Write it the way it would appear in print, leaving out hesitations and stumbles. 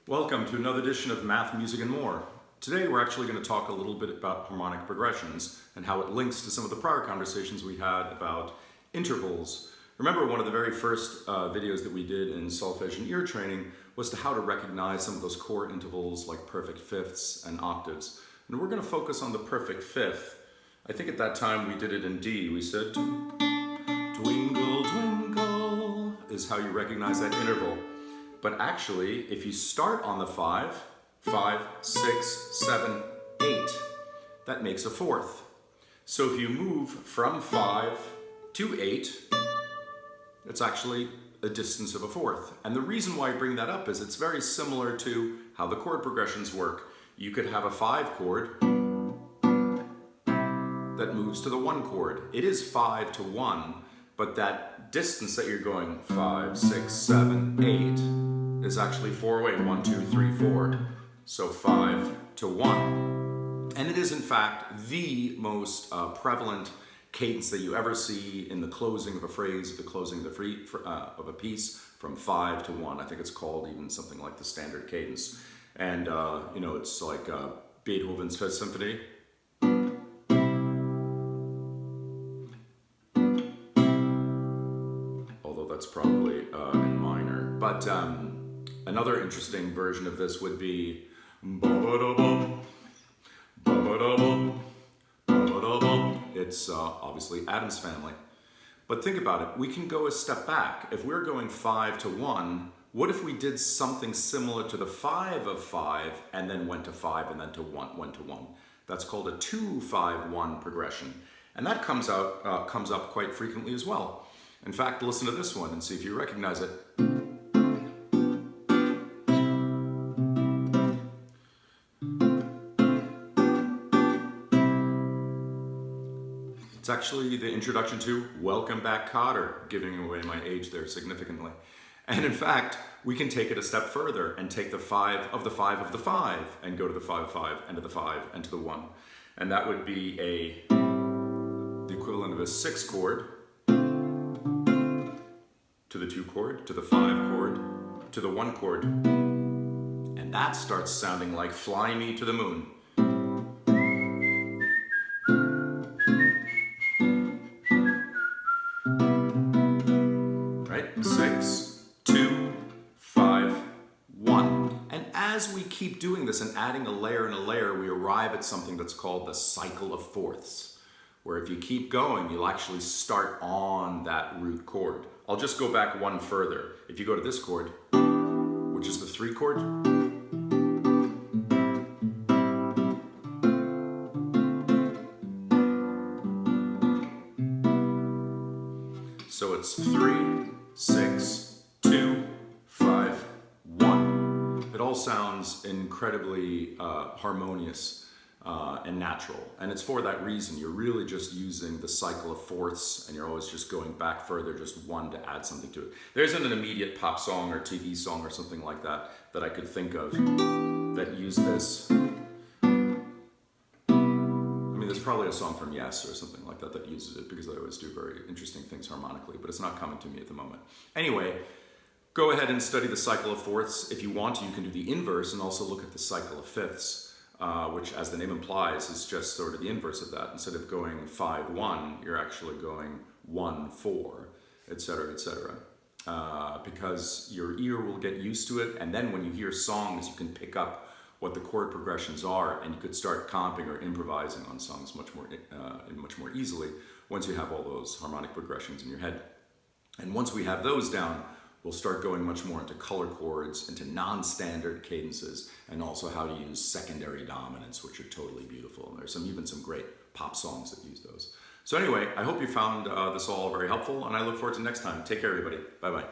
Welcome to another edition of Math, Music, and More. Today we're actually going to talk a little bit about harmonic progressions and how it links to some of the prior conversations we had about intervals. Remember, one of the very first videos that we did in solfege and ear training was to how to recognize some of those chord intervals like perfect fifths and octaves. And we're going to focus on the perfect fifth. I think at that time we did it in D. We said, twinkle, twinkle, is how you recognize that interval. But actually, if you start on the 5, 5, 6, 7, 8, that makes a fourth. So if you move from 5 to 8, it's actually a distance of a fourth. And the reason why I bring that up is it's very similar to how the chord progressions work. You could have a 5 chord that moves to the 1 chord. It is 5 to 1, but that distance that you're going 5, 6, 7, 8 is actually 4 away. 1, 2, 3, 4. So 5 to 1. And it is in fact the most prevalent cadence that you ever see in the closing of a phrase, the closing of a piece, from 5 to 1. I think it's called even something like the standard cadence. And it's like Beethoven's Fifth Symphony. Although that's probably in minor. But another interesting version of this would be it's obviously Addams Family. But think about it, we can go a step back. If we're going 5 to 1, what if we did something similar to the 5 of 5 and then went to 5 and then to 1, went to 1? That's called a 2-5-1 progression. And that comes up quite frequently as well. In fact, listen to this one and see if you recognize it. It's actually the introduction to Welcome Back, Kotter, giving away my age there significantly. And in fact, we can take it a step further and take the 5 of the 5 of the 5 and go to the 5 of 5 and to the 5 and to the 1. And that would be the equivalent of a 6 chord to the 2 chord, to the 5 chord, to the 1 chord. And that starts sounding like Fly Me to the Moon. Right? 6, 2, 5, 1. And as we keep doing this and adding a layer and a layer, we arrive at something that's called the cycle of fourths, where if you keep going, you'll actually start on that root chord. I'll just go back one further. If you go to this chord, which is the 3 chord, so it's 3, 6, 2, 5, 1. It all sounds incredibly harmonious and natural. And it's for that reason. You're really just using the cycle of fourths, and you're always just going back further, just one to add something to it. There isn't an immediate pop song or TV song or something like that that I could think of that used this. I mean, there's probably a song from Yes or something like that that uses it, because they always do very interesting things harmonically, but it's not coming to me at the moment. Anyway, go ahead and study the cycle of fourths. If you want to, you can do the inverse and also look at the cycle of fifths. Which, as the name implies, is just sort of the inverse of that. Instead of going 5-1, you're actually going 1-4, etc., etc. Because your ear will get used to it, and then when you hear songs, you can pick up what the chord progressions are, and you could start comping or improvising on songs much more easily once you have all those harmonic progressions in your head. And once we have those down, we'll start going much more into color chords, into non-standard cadences, and also how to use secondary dominants, which are totally beautiful. And there's even some great pop songs that use those. So anyway, I hope you found this all very helpful, and I look forward to next time. Take care, everybody. Bye-bye.